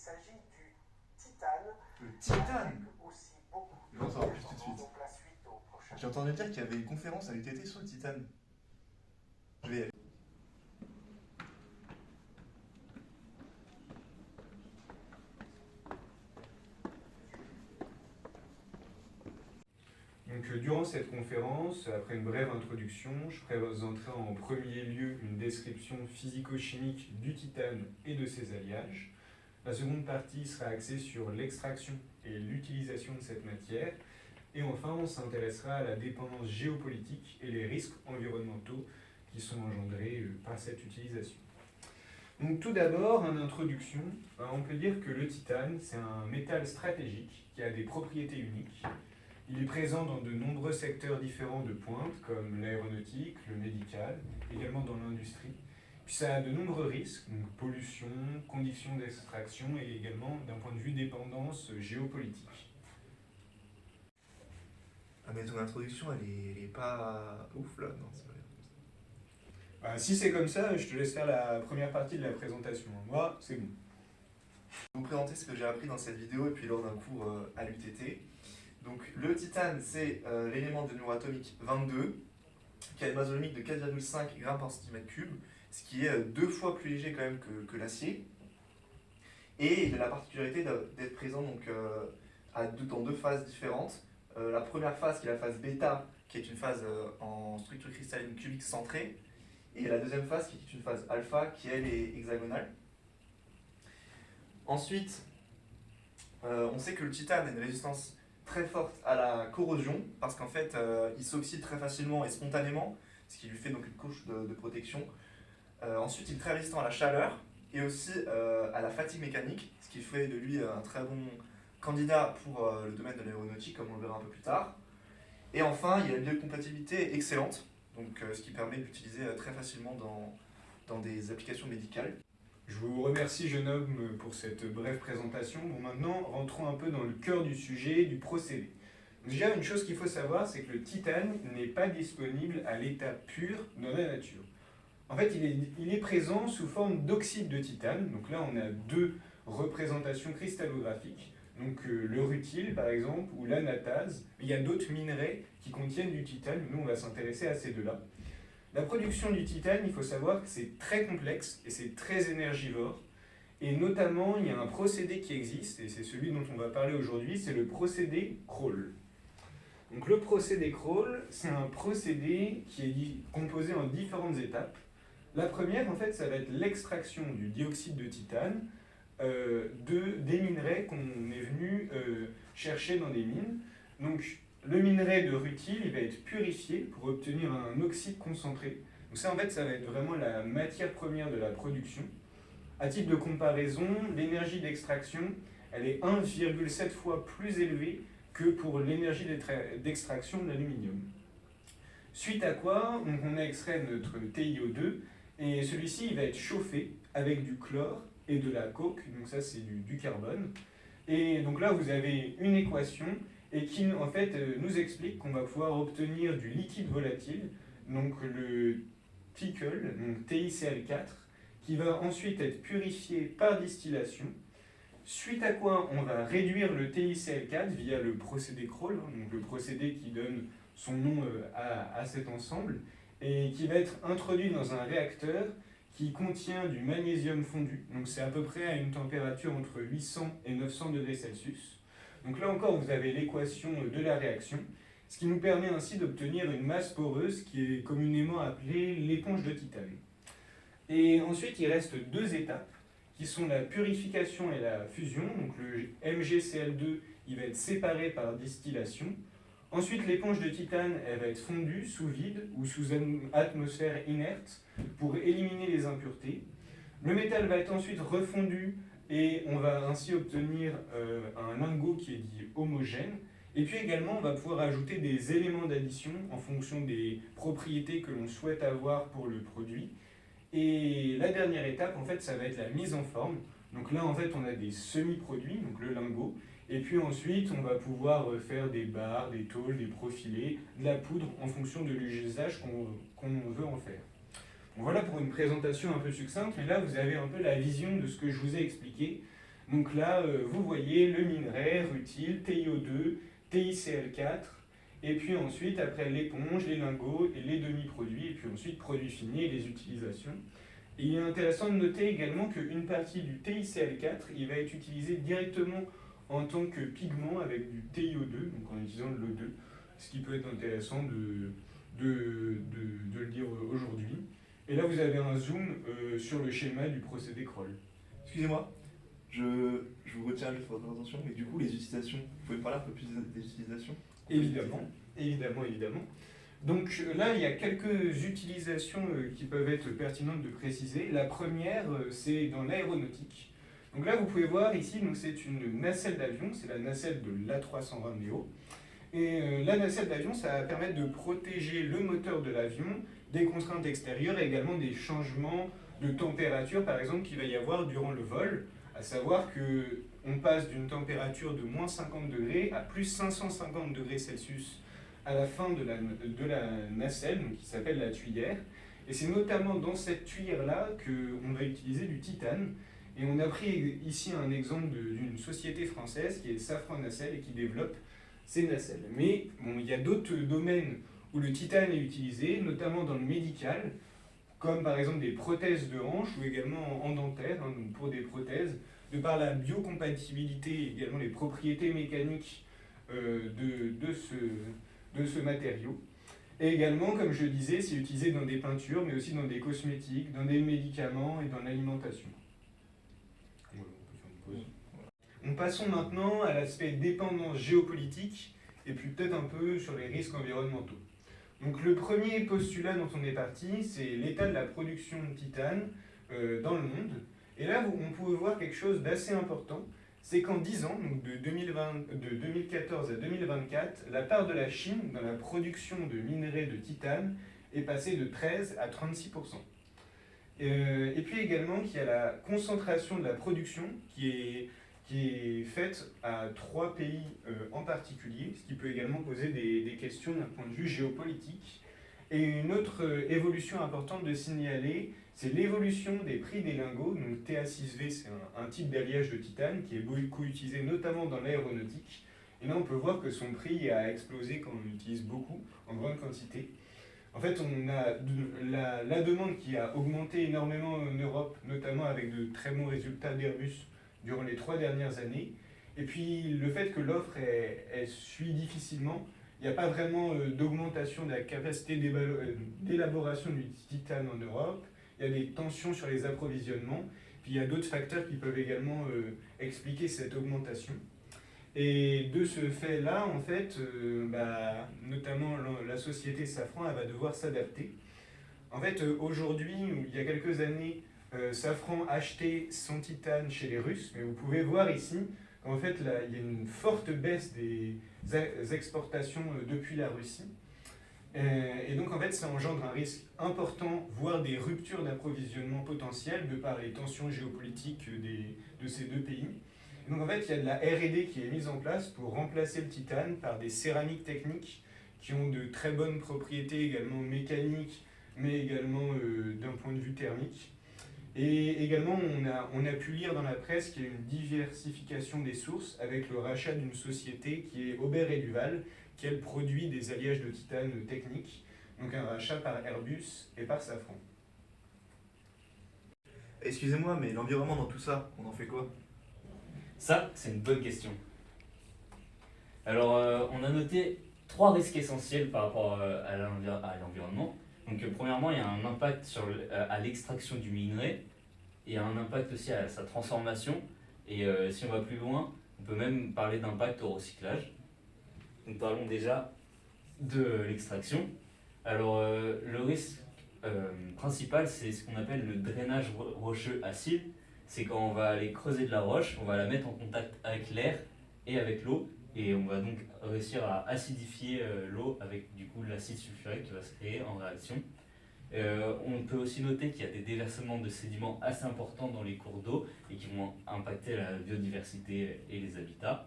s'agit du titane. Le titane. Aussi beaucoup. Je vais en savoir plus tout de suite. Donc la suite au prochain. J'ai entendu dire qu'il y avait une conférence à l'UTT sur le titane. Je vais y aller. Donc, durant cette conférence, après une brève introduction, je présenterai en premier lieu une description physico-chimique du titane et de ses alliages. La seconde partie sera axée sur l'extraction et l'utilisation de cette matière. Et enfin, on s'intéressera à la dépendance géopolitique et les risques environnementaux qui sont engendrés par cette utilisation. Donc, tout d'abord, en introduction, on peut dire que le titane, c'est un métal stratégique qui a des propriétés uniques. Il est présent dans de nombreux secteurs différents de pointe, comme l'aéronautique, le médical, également dans l'industrie. Puis ça a de nombreux risques, donc pollution, conditions d'extraction et également d'un point de vue dépendance géopolitique. Ah mais ton introduction elle est pas ouf là, non c'est vrai. Si c'est comme ça, je te laisse faire la première partie de la présentation. Moi, c'est bon. Je vais vous présenter ce que j'ai appris dans cette vidéo et puis lors d'un cours à l'UTT. Donc le titane c'est l'élément de numéro atomique 22 qui a une masse atomique de 4,5 g par cm3, ce qui est 2 fois plus léger quand même que l'acier. Et il a la particularité d'être présent donc, dans deux phases différentes. La première phase qui est la phase bêta, qui est une phase en structure cristalline cubique centrée, et la deuxième phase qui est une phase alpha, qui elle est hexagonale. Ensuite, on sait que le titane a une résistance très forte à la corrosion, parce qu'en fait, il s'oxyde très facilement et spontanément, ce qui lui fait donc une couche de protection. Ensuite, il est très résistant à la chaleur et aussi à la fatigue mécanique, ce qui fait de lui un très bon candidat pour le domaine de l'aéronautique, comme on le verra un peu plus tard. Et enfin, il a une biocompatibilité excellente, donc, ce qui permet de l'utiliser très facilement dans des applications médicales. Je vous remercie, jeune homme, pour cette brève présentation. Bon, maintenant, rentrons un peu dans le cœur du sujet, du procédé. Déjà, une chose qu'il faut savoir, c'est que le titane n'est pas disponible à l'état pur dans la nature. En fait, il est présent sous forme d'oxyde de titane. Donc là, on a deux représentations cristallographiques. Donc le rutile, par exemple, ou l'anatase. Il y a d'autres minerais qui contiennent du titane. Nous, on va s'intéresser à ces deux-là. La production du titane, il faut savoir que c'est très complexe et c'est très énergivore. Et notamment, il y a un procédé qui existe, et c'est celui dont on va parler aujourd'hui, c'est le procédé Kroll. Donc le procédé Kroll, c'est un procédé qui est composé en différentes étapes. La première, en fait, ça va être l'extraction du dioxyde de titane des minerais qu'on est venu chercher dans des mines. Donc, le minerai de rutile, il va être purifié pour obtenir un oxyde concentré. Donc ça, en fait, ça va être vraiment la matière première de la production. À titre de comparaison, l'énergie d'extraction, elle est 1,7 fois plus élevée que pour l'énergie d'extraction de l'aluminium. Suite à quoi, donc on a extrait notre TiO2, et celui-ci, il va être chauffé avec du chlore et de la coke, donc ça c'est du carbone. Et donc là, vous avez une équation et qui en fait nous explique qu'on va pouvoir obtenir du liquide volatile, donc le TiCl, donc TiCl4, qui va ensuite être purifié par distillation, suite à quoi on va réduire le TiCl4 via le procédé Kroll, donc le procédé qui donne son nom à cet ensemble, et qui va être introduit dans un réacteur qui contient du magnésium fondu, donc c'est à peu près à une température entre 800 et 900 degrés Celsius. Donc là encore, vous avez l'équation de la réaction, ce qui nous permet ainsi d'obtenir une masse poreuse qui est communément appelée l'éponge de titane. Et ensuite, il reste deux étapes, qui sont la purification et la fusion. Donc le MgCl2, il va être séparé par distillation. Ensuite, l'éponge de titane, elle va être fondue sous vide ou sous une atmosphère inerte pour éliminer les impuretés. Le métal va être ensuite refondu et on va ainsi obtenir un lingot qui est dit homogène. Et puis également, on va pouvoir ajouter des éléments d'addition en fonction des propriétés que l'on souhaite avoir pour le produit. Et la dernière étape, en fait, ça va être la mise en forme. Donc là, en fait, on a des semi-produits, donc le lingot. Et puis ensuite, on va pouvoir faire des barres, des tôles, des profilés, de la poudre en fonction de l'usage qu'on veut en faire. Bon, voilà pour une présentation un peu succincte, mais là, vous avez un peu la vision de ce que je vous ai expliqué. Donc là, vous voyez le minerai, rutile, TiO2, TiCl4, et puis ensuite, après l'éponge, les lingots et les demi-produits, et puis ensuite produits finis et les utilisations. Et il est intéressant de noter également qu'une partie du TiCl4, il va être utilisé directement en tant que pigment avec du TiO2, donc en utilisant de l'O2, ce qui peut être intéressant de le dire aujourd'hui. Et là, vous avez un zoom sur le schéma du procédé Kroll. Excusez-moi, je vous retiens juste votre attention, mais du coup, les utilisations, vous pouvez me parler un peu plus des utilisations? Évidemment. Donc là, il y a quelques utilisations qui peuvent être pertinentes de préciser. La première, c'est dans l'aéronautique. Donc là, vous pouvez voir ici, donc c'est une nacelle d'avion, c'est la nacelle de l'A320 Neo. Et la nacelle d'avion, ça va permettre de protéger le moteur de l'avion des contraintes extérieures et également des changements de température, par exemple, qu'il va y avoir durant le vol. À savoir qu'on passe d'une température de moins 50 degrés à plus 550 degrés Celsius à la fin de la nacelle, donc qui s'appelle la tuyère. Et c'est notamment dans cette tuyère-là qu'on va utiliser du titane. Et on a pris ici un exemple d'une société française qui est Safran Nacelle et qui développe ces nacelles. Mais bon, il y a d'autres domaines où le titane est utilisé, notamment dans le médical, comme par exemple des prothèses de hanche ou également en dentaire, hein, donc pour des prothèses, de par la biocompatibilité et également les propriétés mécaniques de ce matériau. Et également, comme je le disais, c'est utilisé dans des peintures, mais aussi dans des cosmétiques, dans des médicaments et dans l'alimentation. Voilà, on peut faire une pause. Voilà. Passons maintenant à l'aspect dépendance géopolitique, et puis peut-être un peu sur les risques environnementaux. Donc le premier postulat dont on est parti, c'est l'état de la production de titane dans le monde. Et là, on pouvait voir quelque chose d'assez important, c'est qu'en 10 ans, donc de 2014 à 2024, la part de la Chine dans la production de minerais de titane est passée de 13 à 36%. Et puis également qu'il y a la concentration de la production qui est faite à 3 pays en particulier, ce qui peut également poser des questions d'un point de vue géopolitique. Et une autre évolution importante de signaler, c'est l'évolution des prix des lingots. Donc TA6V, c'est un type d'alliage de titane qui est beaucoup utilisé notamment dans l'aéronautique. Et là, on peut voir que son prix a explosé quand on l'utilise beaucoup, en grande quantité. En fait, on a la demande qui a augmenté énormément en Europe, notamment avec de très bons résultats d'Airbus durant les 3 dernières années. Et puis le fait que l'offre elle suit difficilement, il n'y a pas vraiment d'augmentation de la capacité d'élaboration du titane en Europe. Il y a des tensions sur les approvisionnements. Puis il y a d'autres facteurs qui peuvent également expliquer cette augmentation. Et de ce fait-là, en fait, notamment la société Safran, elle va devoir s'adapter. En fait, aujourd'hui, il y a quelques années, Safran achetait son titane chez les Russes, mais vous pouvez voir ici qu'en fait, là, il y a une forte baisse des exportations depuis la Russie. Et donc, en fait, ça engendre un risque important, voire des ruptures d'approvisionnement potentielles de par les tensions géopolitiques de ces deux pays. Et donc, en fait, il y a de la R&D qui est mise en place pour remplacer le titane par des céramiques techniques qui ont de très bonnes propriétés également mécaniques, mais également d'un point de vue thermique. Et également, on a pu lire dans la presse qu'il y a une diversification des sources avec le rachat d'une société qui est Aubert et Duval, qui elle produit des alliages de titane techniques, donc un rachat par Airbus et par Safran. Excusez-moi, mais l'environnement dans tout ça, on en fait quoi? Ça, c'est une bonne question. Alors, on a noté 3 risques essentiels par rapport à l'environnement. Donc, premièrement, il y a un impact à l'extraction du minerai, et un impact aussi à sa transformation. Et si on va plus loin, on peut même parler d'impact au recyclage. Donc, parlons déjà de l'extraction. Alors, le risque principal, c'est ce qu'on appelle le drainage rocheux acide. C'est quand on va aller creuser de la roche, on va la mettre en contact avec l'air et avec l'eau, et on va donc réussir à acidifier l'eau avec du coup l'acide sulfurique qui va se créer en réaction. On peut aussi noter qu'il y a des déversements de sédiments assez importants dans les cours d'eau et qui vont impacter la biodiversité et les habitats.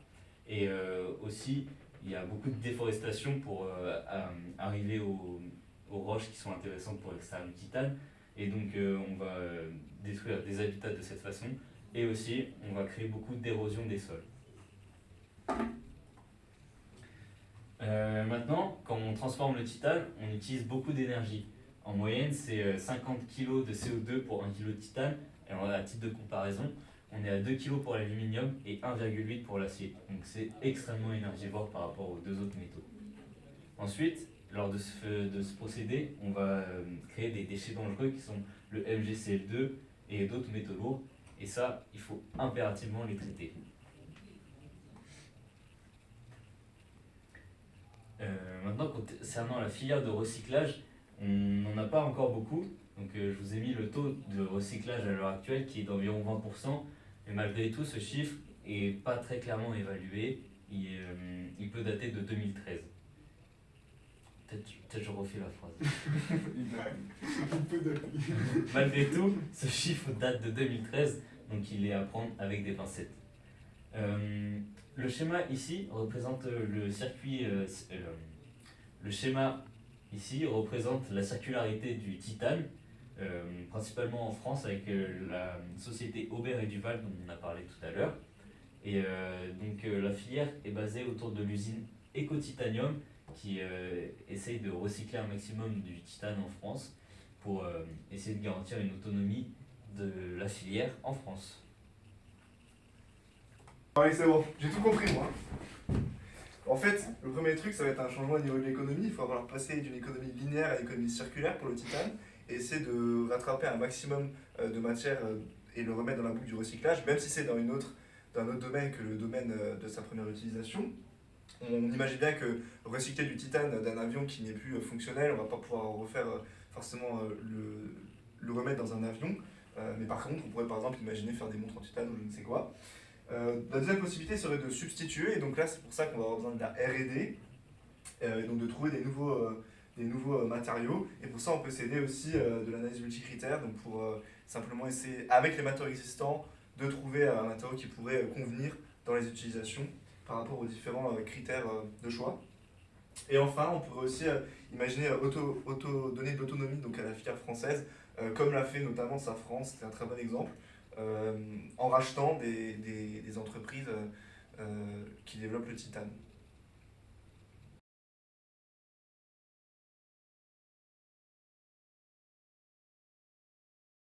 Et aussi, il y a beaucoup de déforestation pour arriver aux roches qui sont intéressantes pour extraire du titane. Et donc on va détruire des habitats de cette façon, Et aussi, on va créer beaucoup d'érosion des sols. Maintenant, quand on transforme le titane, on utilise beaucoup d'énergie. En moyenne, c'est 50 kg de CO2 pour 1 kg de titane. Et à titre de comparaison, on est à 2 kg pour l'aluminium et 1,8 pour l'acier. Donc c'est extrêmement énergivore par rapport aux deux autres métaux. Ensuite, lors de ce procédé, on va créer des déchets dangereux qui sont le MgCl2 et d'autres métaux lourds. Et ça, il faut impérativement les traiter. Maintenant, concernant la filière de recyclage, on n'en a pas encore beaucoup. Donc je vous ai mis le taux de recyclage à l'heure actuelle qui est d'environ 20%. Mais malgré tout, ce chiffre n'est pas très clairement évalué. Il peut dater de 2013. Peut-être je refais la phrase. Malgré tout, ce chiffre date de 2013, donc il est à prendre avec des pincettes. Le schéma ici représente le circuit. Le schéma ici représente la circularité du titane, principalement en France avec la société Aubert et Duval dont on a parlé tout à l'heure. Et donc la filière est basée autour de l'usine Ecotitanium qui essaye de recycler un maximum du titane en France pour essayer de garantir une autonomie de la filière en France. Allez, c'est bon, j'ai tout compris moi. En fait, le premier truc, ça va être un changement au niveau de l'économie. Il faut avoir passer d'une économie linéaire à une économie circulaire pour le titane et essayer de rattraper un maximum de matière et le remettre dans la boucle du recyclage, même si c'est dans un autre domaine que le domaine de sa première utilisation. On imagine bien que recycler du titane d'un avion qui n'est plus fonctionnel, on ne va pas pouvoir refaire forcément le remettre dans un avion. Mais par contre, on pourrait par exemple imaginer faire des montres en titane ou je ne sais quoi. La deuxième possibilité serait de substituer, et donc là c'est pour ça qu'on va avoir besoin de la R&D, et donc de trouver des nouveaux matériaux, et pour ça on peut s'aider aussi de l'analyse multicritère, donc pour simplement essayer, avec les matériaux existants, de trouver un matériau qui pourrait convenir dans les utilisations par rapport aux différents critères de choix. Et enfin, on pourrait aussi imaginer donner de l'autonomie donc à la filière française, comme l'a fait notamment Safran, c'était un très bon exemple, en rachetant des entreprises qui développent le titane.